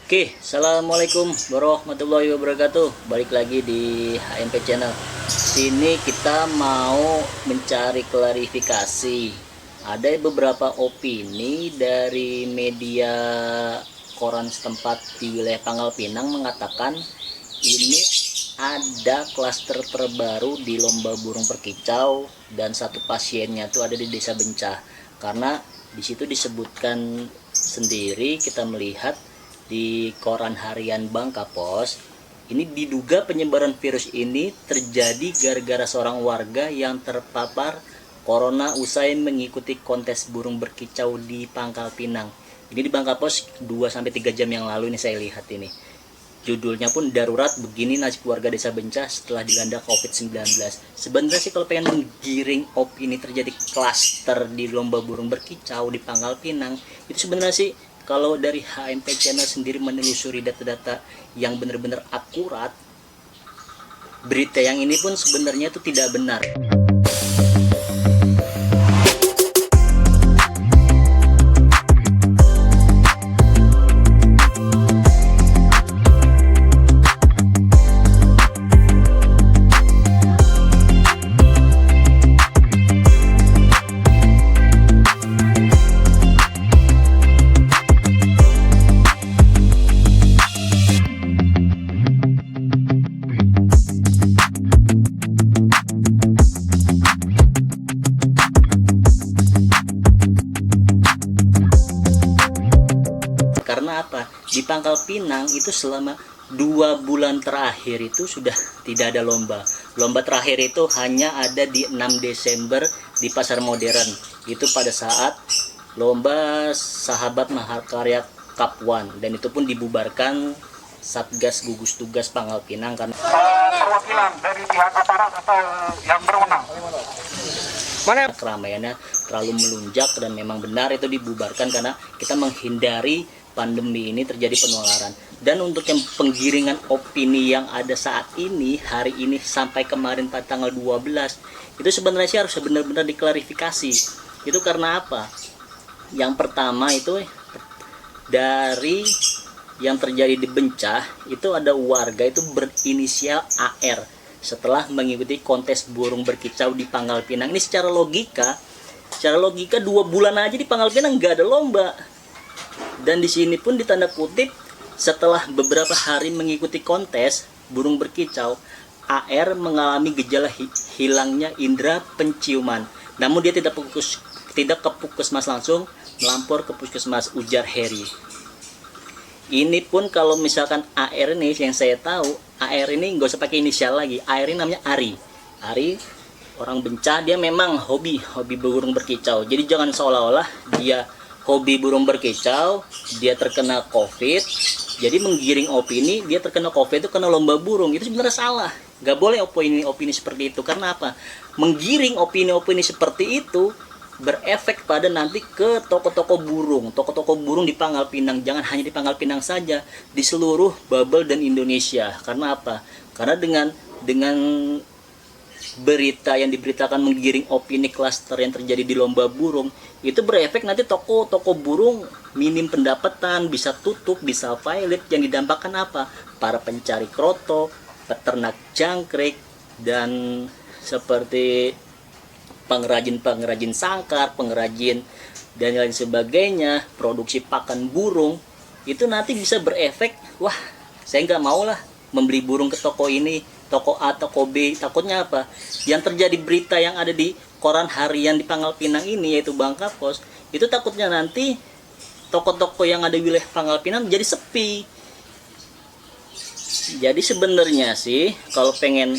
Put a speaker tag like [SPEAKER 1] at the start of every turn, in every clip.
[SPEAKER 1] Assalamualaikum warahmatullahi wabarakatuh. Balik lagi di HMP Channel. Sini kita mau mencari klarifikasi. Ada beberapa opini dari media koran setempat di wilayah Pangkal Pinang mengatakan ini ada klaster terbaru di lomba burung perkicau dan satu pasiennya itu ada di Desa Bencah. Karena di situ disebutkan sendiri, kita melihat di koran harian Bangkapos, ini diduga penyebaran virus ini terjadi gara-gara seorang warga yang terpapar corona usai mengikuti kontes burung berkicau di Pangkal Pinang. Ini di Bangkapos 2-3 jam yang lalu ini saya lihat ini. Judulnya pun darurat begini nasib warga Desa Bencah setelah dilanda COVID-19. Sebenarnya sih kalau pengen menggiring opini terjadi klaster di lomba burung berkicau di Pangkal Pinang, itu sebenarnya sih kalau dari HMP Channel sendiri menelusuri data-data yang benar-benar akurat, berita yang ini pun sebenarnya itu tidak benar. Karena apa? Di Pangkal Pinang itu selama 2 bulan terakhir itu sudah tidak ada lomba. Lomba terakhir itu hanya ada di 6 Desember di Pasar Modern. Itu pada saat lomba Sahabat Mahakarya Cup 1, dan itu pun dibubarkan Satgas Gugus Tugas Pangkal Pinang karena
[SPEAKER 2] perwakilan dari pihak aparat atau yang berwenang.
[SPEAKER 1] mana keramaiannya terlalu melunjak, dan memang benar itu dibubarkan karena kita menghindari pandemi ini terjadi penularan. Dan untuk yang penggiringan opini yang ada saat ini, hari ini sampai kemarin pada tanggal 12, itu sebenarnya sih harus benar-benar diklarifikasi. Itu karena apa? Yang pertama itu dari yang terjadi di Bencah, itu ada warga itu berinisial AR setelah mengikuti kontes burung berkicau di Pangkal Pinang. Ini secara logika 2 bulan aja di Pangkal Pinang nggak ada lomba. Dan di sini pun ditanda kutip setelah beberapa hari mengikuti kontes burung berkicau, AR mengalami gejala hilangnya indera penciuman. Namun dia tidak ke puskesmas langsung, melampor ke puskesmas, ujar Heri. Ini pun kalau misalkan AR ini yang saya tahu, AR ini nggak usah pakai inisial lagi. AR ini namanya Ari. Ari orang Bencah, dia memang hobi burung berkicau. Jadi jangan seolah-olah dia hobi burung berkicau, dia terkena COVID, jadi menggiring opini dia terkena COVID itu kena lomba burung. Itu sebenarnya salah. Nggak boleh opini seperti itu. Karena apa? Menggiring opini seperti itu berefek pada nanti ke toko-toko burung di Pangkal Pinang. Jangan hanya di Pangkal Pinang saja, di seluruh Babel dan Indonesia. Karena apa? Karena dengan berita yang diberitakan menggiring opini klaster yang terjadi di lomba burung, itu berefek nanti toko-toko burung minim pendapatan, bisa tutup, bisa violet. Yang didampakkan apa? Para pencari kroto, peternak jangkrik, dan seperti pengrajin sangkar, pengrajin dan lain sebagainya, produksi pakan burung, itu nanti bisa berefek, wah saya nggak mau lah membeli burung ke toko ini, toko A, toko B. Takutnya apa? Yang terjadi berita yang ada di koran harian di Pangkal Pinang ini, yaitu Bangkapos, itu takutnya nanti toko-toko yang ada di wilayah Pangkal Pinang jadi sepi. Jadi sebenarnya sih kalau pengen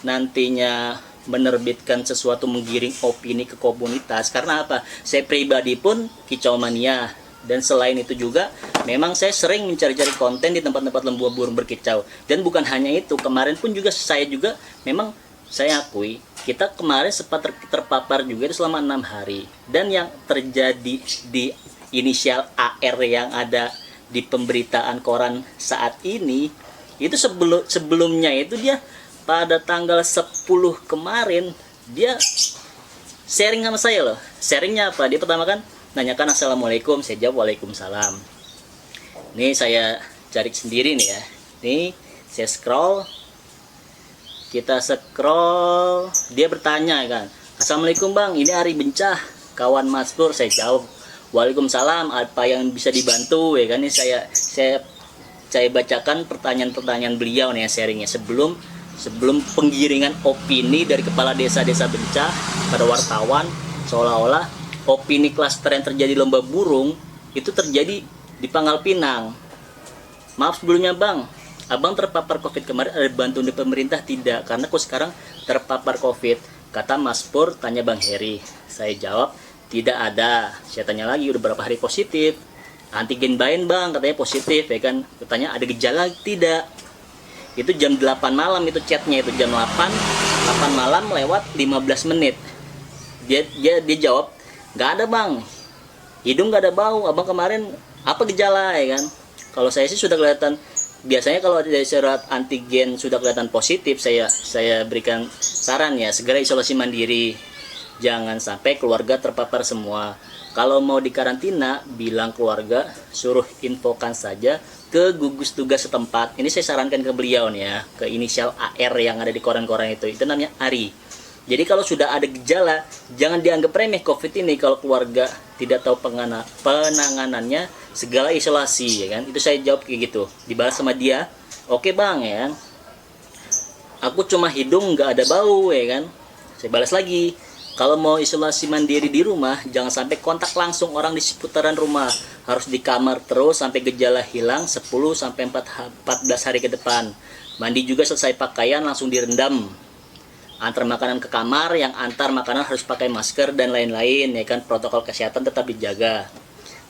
[SPEAKER 1] nantinya menerbitkan sesuatu menggiring opini ke komunitas, karena apa? Saya pribadi pun kicau mania, dan selain itu juga memang saya sering mencari-cari konten di tempat-tempat lomba burung berkicau. Dan bukan hanya itu, kemarin pun juga saya akui kita kemarin sempat terpapar juga itu selama 6 hari. Dan yang terjadi di inisial AR yang ada di pemberitaan koran saat ini, itu sebelumnya itu dia pada tanggal 10 kemarin dia sharing sama saya loh. Sharingnya apa? Dia pertama kan nanyakan assalamualaikum, saya jawab waalaikumsalam. Ini saya cari sendiri nih ya. Nih saya scroll, kita scroll, dia bertanya kan, Assalamualaikum bang, ini Ari Bencah, kawan Mas Pur. Saya jawab, Waalaikumsalam, apa yang bisa dibantu ya kan. Ini saya bacakan pertanyaan-pertanyaan beliau nih ya, sharingnya sebelum penggiringan opini dari kepala desa-desa Bencah pada wartawan, seolah-olah opini klaster yang terjadi lomba burung itu terjadi di Pangkal Pinang. Maaf sebelumnya bang, abang terpapar COVID kemarin, ada bantuan dari pemerintah? Tidak, karena aku sekarang terpapar COVID, kata Mas Pur. Tanya Bang Heri. Saya jawab, tidak ada. Saya tanya lagi, udah berapa hari positif? Antigen bain bang, katanya positif ya kan. Katanya ada gejala? Tidak. Itu jam 8 malam itu chatnya, itu jam 8 malam lewat 15 menit. Dia jawab, nggak ada bang, hidung nggak ada bau, abang kemarin apa gejala ya kan. Kalau saya sih sudah kelihatan, biasanya kalau ada surat antigen sudah kelihatan positif, saya berikan saran ya, segera isolasi mandiri. Jangan sampai keluarga terpapar semua. Kalau mau dikarantina, bilang keluarga, suruh infokan saja ke gugus tugas setempat. Ini saya sarankan ke beliau nih ya, ke inisial AR yang ada di koran-koran itu namanya Ari. Jadi kalau sudah ada gejala, jangan dianggap remeh COVID ini. Kalau keluarga tidak tahu penanganannya, segala isolasi ya kan. Itu saya jawab kayak gitu. Dibalas sama dia, oke bang ya kan, aku cuma hidung nggak ada bau ya kan. Saya balas lagi, kalau mau isolasi mandiri di rumah, jangan sampai kontak langsung orang di seputaran rumah. Harus di kamar terus sampai gejala hilang 10-14 hari ke depan. Mandi juga selesai pakaian langsung direndam. Antar makanan ke kamar, yang antar makanan harus pakai masker dan lain-lain ya kan. Protokol kesehatan tetap dijaga.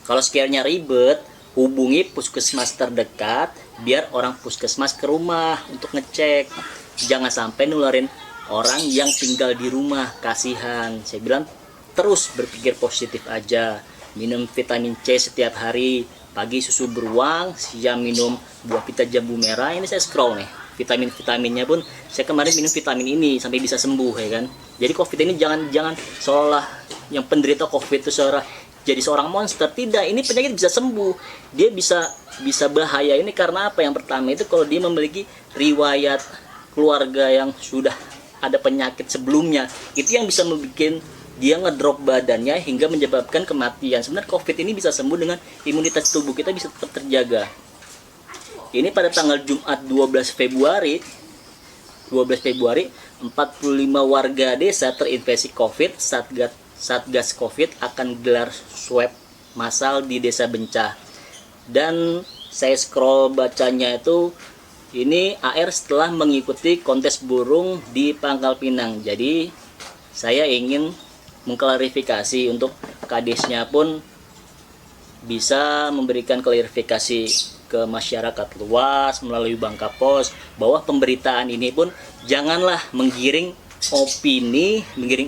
[SPEAKER 1] Kalau sekiranya ribet, hubungi puskesmas terdekat biar orang puskesmas ke rumah untuk ngecek. Jangan sampai nularin orang yang tinggal di rumah, kasihan. Saya bilang terus berpikir positif aja. Minum vitamin C setiap hari, pagi susu beruang, siang minum buah pita jambu merah. Ini saya scroll nih, vitaminnya pun saya kemarin minum vitamin ini sampai bisa sembuh ya kan. Jadi COVID ini jangan seolah yang penderita COVID itu jadi seorang monster. Tidak, ini penyakit bisa sembuh. Dia bisa bahaya ini karena apa? Yang pertama itu kalau dia memiliki riwayat keluarga yang sudah ada penyakit sebelumnya, itu yang bisa membuat dia ngedrop badannya hingga menyebabkan kematian. Sebenarnya COVID ini bisa sembuh dengan imunitas tubuh kita bisa tetap terjaga. Ini pada tanggal Jumat 12 Februari 45 warga desa terinfeksi COVID. Satgas COVID akan gelar swab massal di Desa Bencah. Dan saya scroll bacanya itu, ini AR setelah mengikuti kontes burung di Pangkal Pinang. Jadi saya ingin mengklarifikasi untuk kadesnya pun bisa memberikan klarifikasi ke masyarakat luas melalui Bangka Pos bahwa pemberitaan ini pun janganlah menggiring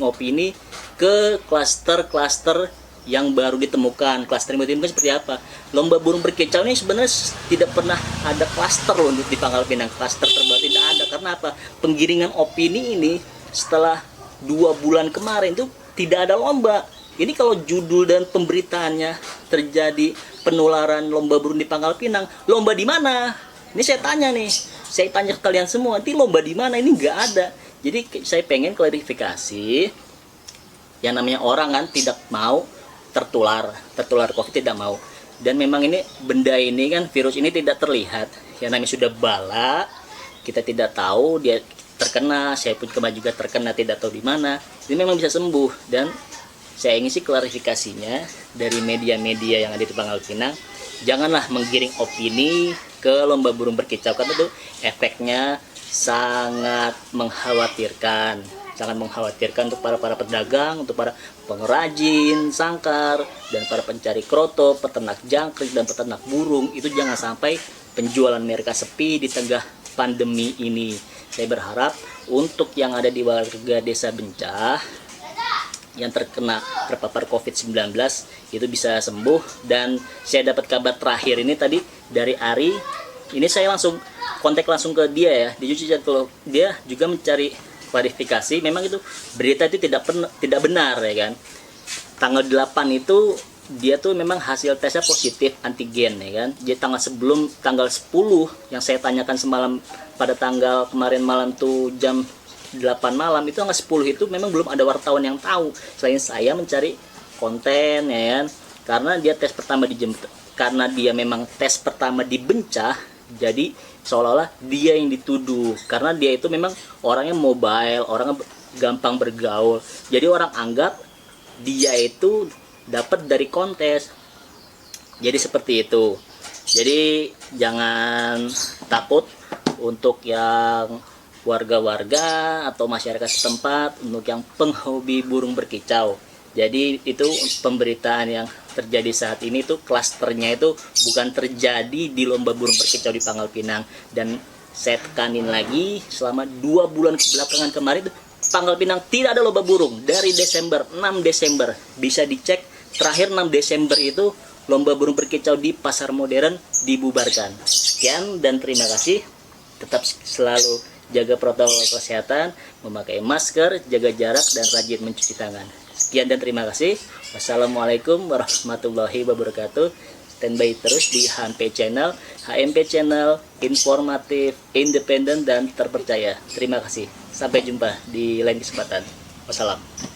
[SPEAKER 1] opini ke klaster-klaster yang baru ditemukan. Klaster yang baru ditemukan seperti apa? Lomba burung berkicau ini sebenarnya tidak pernah ada klaster loh di Pangkal Pinang. Klaster terbaru tidak ada. Karena apa? Penggiringan opini ini setelah 2 bulan kemarin itu tidak ada lomba. Ini kalau judul dan pemberitaannya terjadi penularan lomba burung di Pangkal Pinang, lomba di mana? Ini saya tanya nih, saya tanya ke kalian semua, nanti lomba di mana? Ini nggak ada. Jadi saya pengen klarifikasi, yang namanya orang kan tidak mau tertular COVID, tidak mau. Dan memang ini benda ini kan, virus ini tidak terlihat. Yang namanya sudah bala, kita tidak tahu dia terkena, saya pun kemarin juga terkena, tidak tahu di mana. Ini memang bisa sembuh. Dan saya ingin sih klarifikasinya dari media-media yang ada di Pangkal Pinang, janganlah menggiring opini ke lomba burung berkicau, karena itu efeknya sangat mengkhawatirkan untuk para pedagang, untuk para pengrajin sangkar, dan para pencari kroto, peternak jangkrik dan peternak burung. Itu jangan sampai penjualan mereka sepi di tengah pandemi ini. Saya berharap untuk yang ada di warga Desa Bencah yang terpapar COVID-19 itu bisa sembuh. Dan saya dapat kabar terakhir ini tadi dari Ari. Ini saya langsung kontak langsung ke dia ya. Dia juga mencari klarifikasi. Memang itu berita itu tidak benar ya kan. Tanggal 8 itu dia tuh memang hasil tesnya positif antigen ya kan. Jadi tanggal 10 yang saya tanyakan semalam pada tanggal kemarin malam tuh jam 8 malam, itu tanggal 10 itu memang belum ada wartawan yang tahu selain saya mencari konten ya kan. Karena dia tes pertama karena dia memang tes pertama di Bencah, jadi seolah-olah dia yang dituduh karena dia itu memang orangnya mobile, orangnya gampang bergaul. Jadi orang anggap dia itu dapat dari kontes. Jadi seperti itu. Jadi jangan takut untuk yang warga-warga atau masyarakat setempat, untuk yang penghobi burung berkicau. Jadi itu pemberitaan yang terjadi saat ini tuh klasternya itu bukan terjadi di lomba burung berkicau di Pangkal Pinang. Dan saya tekanin lagi, selama 2 bulan kebelakangan kemarin tuh Pangkal Pinang tidak ada lomba burung dari Desember, 6 Desember bisa dicek. Terakhir 6 Desember itu lomba burung berkicau di Pasar Modern dibubarkan. Sekian dan terima kasih. Tetap selalu jaga protokol kesehatan, memakai masker, jaga jarak, dan rajin mencuci tangan. Sekian dan terima kasih. Wassalamualaikum warahmatullahi wabarakatuh. Standby terus di HMP Channel. HMP Channel informatif, independen, dan terpercaya. Terima kasih. Sampai jumpa di lain kesempatan. Wassalam.